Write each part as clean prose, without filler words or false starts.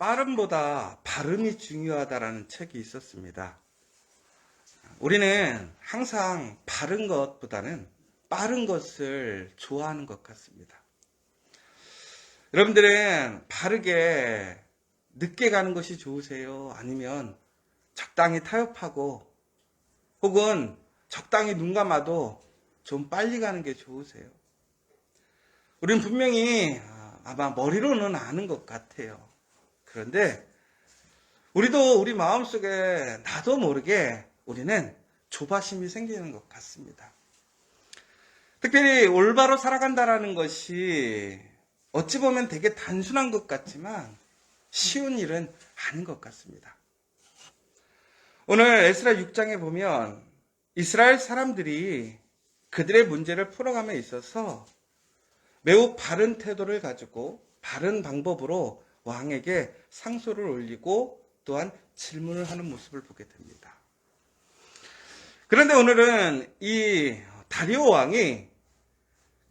빠름보다 발음이 중요하다라는 책이 있었습니다. 우리는 항상 바른 것보다는 빠른 것을 좋아하는 것 같습니다. 여러분들은 바르게 늦게 가는 것이 좋으세요? 아니면 적당히 타협하고 혹은 적당히 눈 감아도 좀 빨리 가는 게 좋으세요? 우리는 분명히 아마 머리로는 아는 것 같아요. 그런데 우리도 우리 마음속에 나도 모르게 우리는 조바심이 생기는 것 같습니다. 특별히 올바로 살아간다라는 것이 어찌 보면 되게 단순한 것 같지만 쉬운 일은 아닌 것 같습니다. 오늘 에스라 6장에 보면 이스라엘 사람들이 그들의 문제를 풀어감에 있어서 매우 바른 태도를 가지고 바른 방법으로 왕에게 상소를 올리고 또한 질문을 하는 모습을 보게 됩니다. 그런데 오늘은 이 다리오 왕이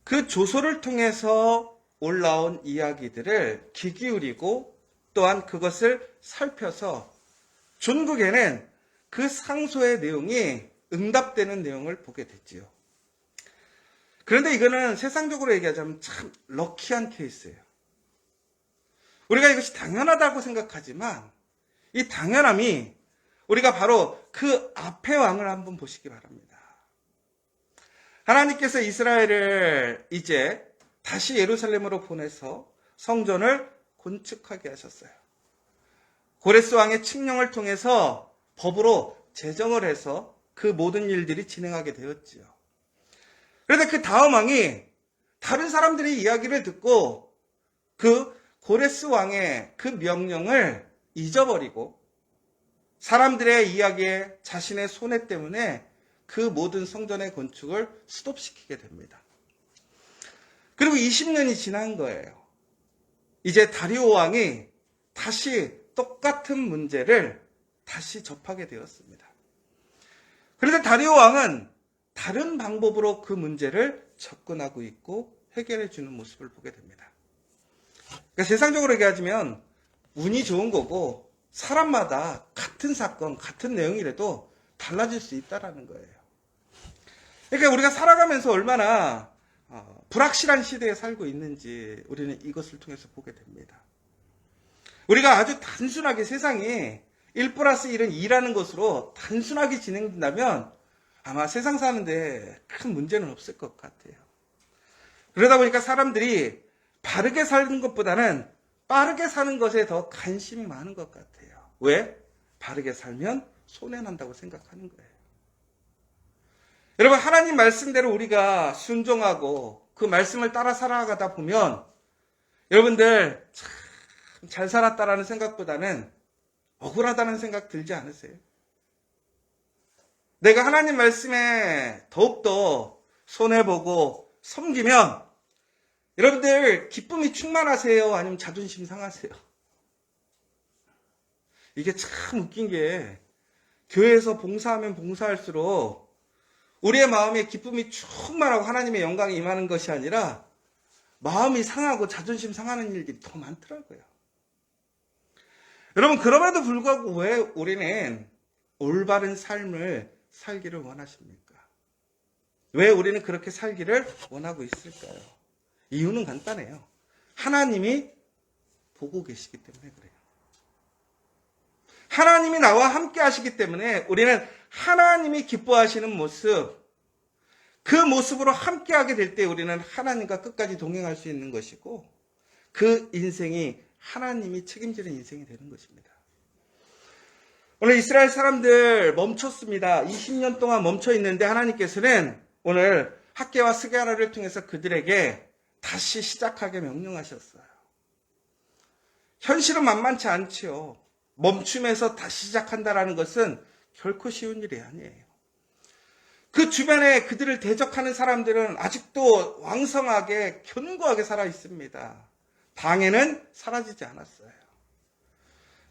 그 조서를 통해서 올라온 이야기들을 귀 기울이고 또한 그것을 살펴서 종국에는 그 상소의 내용이 응답되는 내용을 보게 됐지요. 그런데 이거는 세상적으로 얘기하자면 참 럭키한 케이스예요. 우리가 이것이 당연하다고 생각하지만 이 당연함이 우리가 바로 그 앞의 왕을 한번 보시기 바랍니다. 하나님께서 이스라엘을 이제 다시 예루살렘으로 보내서 성전을 건축하게 하셨어요. 고레스 왕의 칙령을 통해서 법으로 제정을 해서 그 모든 일들이 진행하게 되었지요. 그런데 그 다음 왕이 다른 사람들의 이야기를 듣고 그 고레스 왕의 그 명령을 잊어버리고 사람들의 이야기에 자신의 손해 때문에 그 모든 성전의 건축을 스톱시키게 됩니다. 그리고 20년이 지난 거예요. 이제 다리오 왕이 다시 똑같은 문제를 다시 접하게 되었습니다. 그런데 다리오 왕은 다른 방법으로 그 문제를 접근하고 있고 해결해 주는 모습을 보게 됩니다. 그러니까 세상적으로 얘기하자면 운이 좋은 거고 사람마다 같은 사건, 같은 내용이라도 달라질 수 있다는 거예요. 그러니까 우리가 살아가면서 얼마나 불확실한 시대에 살고 있는지 우리는 이것을 통해서 보게 됩니다. 우리가 아주 단순하게 세상이 1+1은 2라는 것으로 단순하게 진행된다면 아마 세상 사는데 큰 문제는 없을 것 같아요. 그러다 보니까 사람들이 바르게 사는 것보다는 빠르게 사는 것에 더 관심이 많은 것 같아요. 왜? 바르게 살면 손해난다고 생각하는 거예요. 여러분, 하나님 말씀대로 우리가 순종하고 그 말씀을 따라 살아가다 보면 여러분들 참 잘 살았다라는 생각보다는 억울하다는 생각 들지 않으세요? 내가 하나님 말씀에 더욱더 손해보고 섬기면 여러분들 기쁨이 충만하세요? 아니면 자존심 상하세요? 이게 참 웃긴 게 교회에서 봉사하면 봉사할수록 우리의 마음에 기쁨이 충만하고 하나님의 영광이 임하는 것이 아니라 마음이 상하고 자존심 상하는 일들이 더 많더라고요. 여러분, 그럼에도 불구하고 왜 우리는 올바른 삶을 살기를 원하십니까? 왜 우리는 그렇게 살기를 원하고 있을까요? 이유는 간단해요. 하나님이 보고 계시기 때문에 그래요. 하나님이 나와 함께 하시기 때문에 우리는 하나님이 기뻐하시는 모습, 그 모습으로 함께 하게 될 때 우리는 하나님과 끝까지 동행할 수 있는 것이고 그 인생이 하나님이 책임지는 인생이 되는 것입니다. 오늘 이스라엘 사람들 멈췄습니다. 20년 동안 멈춰 있는데 하나님께서는 오늘 학개와 스게라를 통해서 그들에게 다시 시작하게 명령하셨어요. 현실은 만만치 않지요. 멈춤에서 다시 시작한다는 것은 결코 쉬운 일이 아니에요. 그 주변에 그들을 대적하는 사람들은 아직도 왕성하게 견고하게 살아 있습니다. 방해는 사라지지 않았어요.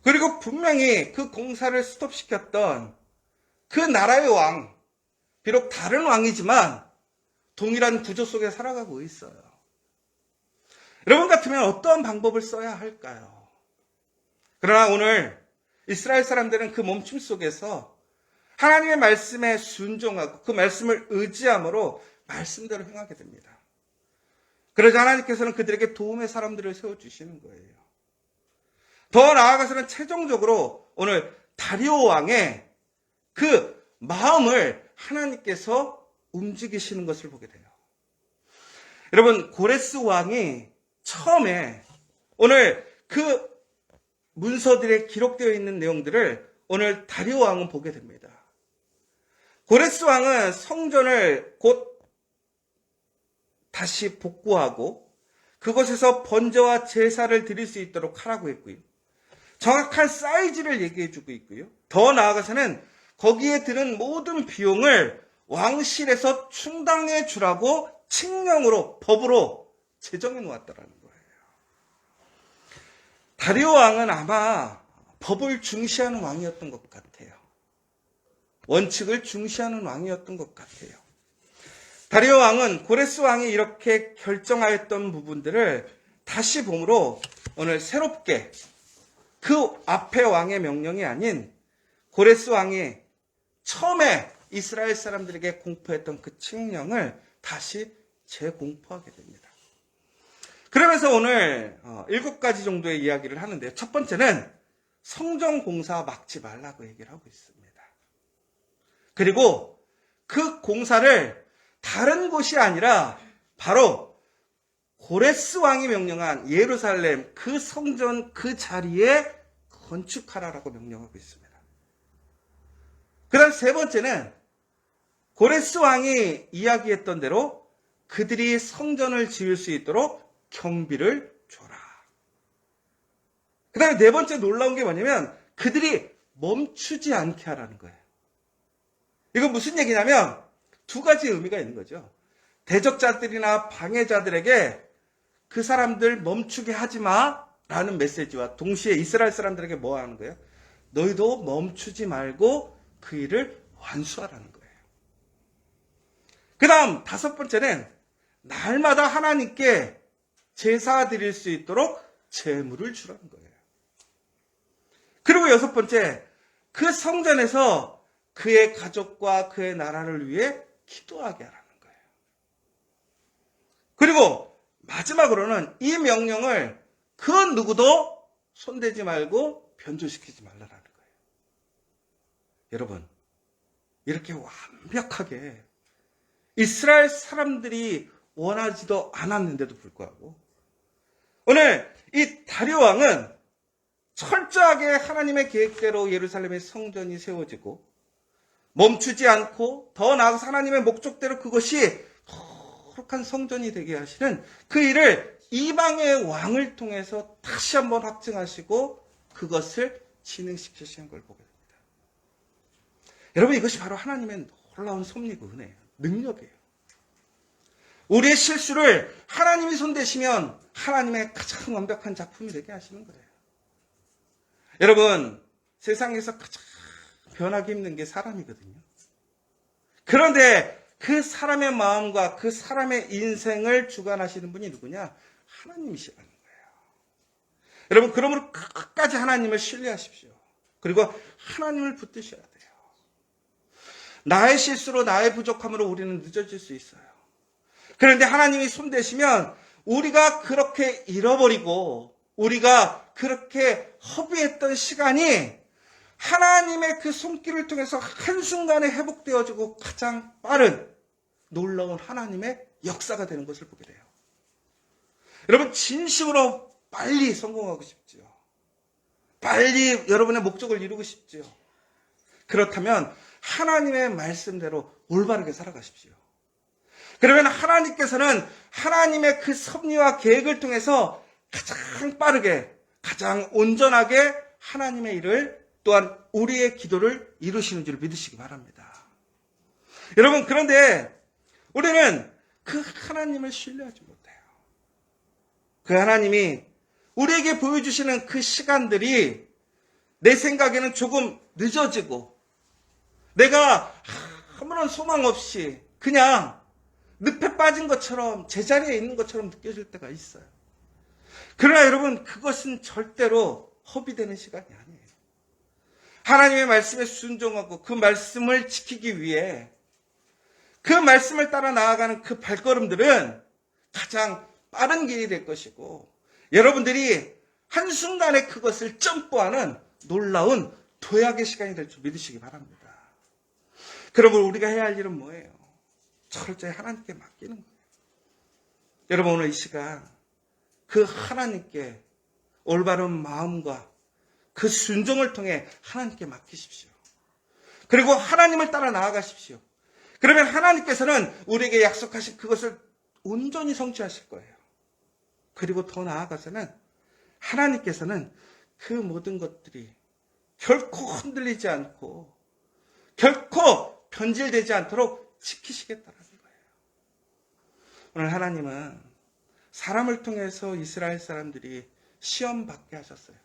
그리고 분명히 그 공사를 스톱시켰던 그 나라의 왕, 비록 다른 왕이지만 동일한 구조 속에 살아가고 있어요. 여러분 같으면 어떠한 방법을 써야 할까요? 그러나 오늘 이스라엘 사람들은 그 멈춤 속에서 하나님의 말씀에 순종하고 그 말씀을 의지함으로 말씀대로 행하게 됩니다. 그러자 하나님께서는 그들에게 도움의 사람들을 세워주시는 거예요. 더 나아가서는 최종적으로 오늘 다리오 왕의 그 마음을 하나님께서 움직이시는 것을 보게 돼요. 여러분, 고레스 왕이 처음에 오늘 그 문서들에 기록되어 있는 내용들을 오늘 다리오 왕은 보게 됩니다. 고레스 왕은 성전을 곧 다시 복구하고 그곳에서 번제와 제사를 드릴 수 있도록 하라고 했고요. 정확한 사이즈를 얘기해 주고 있고요. 더 나아가서는 거기에 드는 모든 비용을 왕실에서 충당해 주라고 칙령으로, 법으로 제정해 놓았다라는 거예요. 다리오 왕은 아마 법을 중시하는 왕이었던 것 같아요. 원칙을 중시하는 왕이었던 것 같아요. 다리오 왕은 고레스 왕이 이렇게 결정하였던 부분들을 다시 봄으로 오늘 새롭게 그 앞의 왕의 명령이 아닌 고레스 왕이 처음에 이스라엘 사람들에게 공포했던 그 칙령을 다시 재공포하게 됩니다. 그러면서 오늘 7가지 정도의 이야기를 하는데요. 첫 번째는 성전 공사 막지 말라고 얘기를 하고 있습니다. 그리고 그 공사를 다른 곳이 아니라 바로 고레스 왕이 명령한 예루살렘 그 성전 그 자리에 건축하라라고 명령하고 있습니다. 그 다음 세 번째는 고레스 왕이 이야기했던 대로 그들이 성전을 지을 수 있도록 경비를 줘라. 그 다음에 네 번째 놀라운 게 뭐냐면 그들이 멈추지 않게 하라는 거예요. 이건 무슨 얘기냐면 두 가지 의미가 있는 거죠. 대적자들이나 방해자들에게 그 사람들 멈추게 하지 마라는 메시지와 동시에 이스라엘 사람들에게 뭐 하는 거예요? 너희도 멈추지 말고 그 일을 완수하라는 거예요. 그 다음 다섯 번째는 날마다 하나님께 제사 드릴 수 있도록 제물을 주라는 거예요. 그리고 여섯 번째, 그 성전에서 그의 가족과 그의 나라를 위해 기도하게 하라는 거예요. 그리고 마지막으로는 이 명령을 그 누구도 손대지 말고 변조시키지 말라는 거예요. 여러분, 이렇게 완벽하게 이스라엘 사람들이 원하지도 않았는데도 불구하고 오늘 이 다리오 왕은 철저하게 하나님의 계획대로 예루살렘의 성전이 세워지고 멈추지 않고 더 나아가서 하나님의 목적대로 그것이 거룩한 성전이 되게 하시는 그 일을 이방의 왕을 통해서 다시 한번 확증하시고 그것을 진행시키시는 걸 보게 됩니다. 여러분, 이것이 바로 하나님의 놀라운 섭리고 은혜예요. 능력이에요. 우리의 실수를 하나님이 손대시면 하나님의 가장 완벽한 작품이 되게 하시는 거예요. 여러분, 세상에서 가장 변하기 힘든 게 사람이거든요. 그런데 그 사람의 마음과 그 사람의 인생을 주관하시는 분이 누구냐? 하나님이시라는 거예요. 여러분, 그러므로 끝까지 하나님을 신뢰하십시오. 그리고 하나님을 붙드셔야 돼요. 나의 실수로 나의 부족함으로 우리는 늦어질 수 있어요. 그런데 하나님이 손대시면 우리가 그렇게 잃어버리고 우리가 그렇게 허비했던 시간이 하나님의 그 손길을 통해서 한순간에 회복되어지고 가장 빠른 놀라운 하나님의 역사가 되는 것을 보게 돼요. 여러분, 진심으로 빨리 성공하고 싶지요. 빨리 여러분의 목적을 이루고 싶지요. 그렇다면 하나님의 말씀대로 올바르게 살아가십시오. 그러면 하나님께서는 하나님의 그 섭리와 계획을 통해서 가장 빠르게, 가장 온전하게 하나님의 일을 또한 우리의 기도를 이루시는 줄 믿으시기 바랍니다. 여러분, 그런데 우리는 그 하나님을 신뢰하지 못해요. 그 하나님이 우리에게 보여주시는 그 시간들이 내 생각에는 조금 늦어지고 내가 아무런 소망 없이 그냥 늪에 빠진 것처럼 제자리에 있는 것처럼 느껴질 때가 있어요. 그러나 여러분, 그것은 절대로 허비되는 시간이 아니에요. 하나님의 말씀에 순종하고 그 말씀을 지키기 위해 그 말씀을 따라 나아가는 그 발걸음들은 가장 빠른 길이 될 것이고, 여러분들이 한순간에 그것을 점프하는 놀라운 도약의 시간이 될 줄 믿으시기 바랍니다. 그러면 우리가 해야 할 일은 뭐예요? 철저히 하나님께 맡기는 거예요. 여러분, 오늘 이 시간 그 하나님께 올바른 마음과 그 순종을 통해 하나님께 맡기십시오. 그리고 하나님을 따라 나아가십시오. 그러면 하나님께서는 우리에게 약속하신 그것을 온전히 성취하실 거예요. 그리고 더 나아가서는 하나님께서는 그 모든 것들이 결코 흔들리지 않고 결코 변질되지 않도록 지키시겠다는 거예요. 오늘 하나님은 사람을 통해서 이스라엘 사람들이 시험 받게 하셨어요.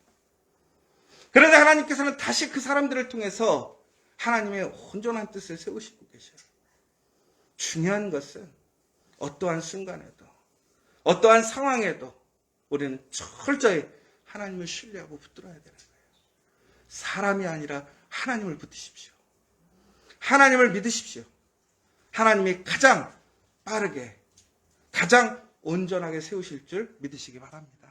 그런데 하나님께서는 다시 그 사람들을 통해서 하나님의 온전한 뜻을 세우시고 계셔요. 중요한 것은 어떠한 순간에도, 어떠한 상황에도 우리는 철저히 하나님을 신뢰하고 붙들어야 되는 거예요. 사람이 아니라 하나님을 붙드십시오. 하나님을 믿으십시오. 하나님이 가장 빠르게, 가장 온전하게 세우실 줄 믿으시기 바랍니다.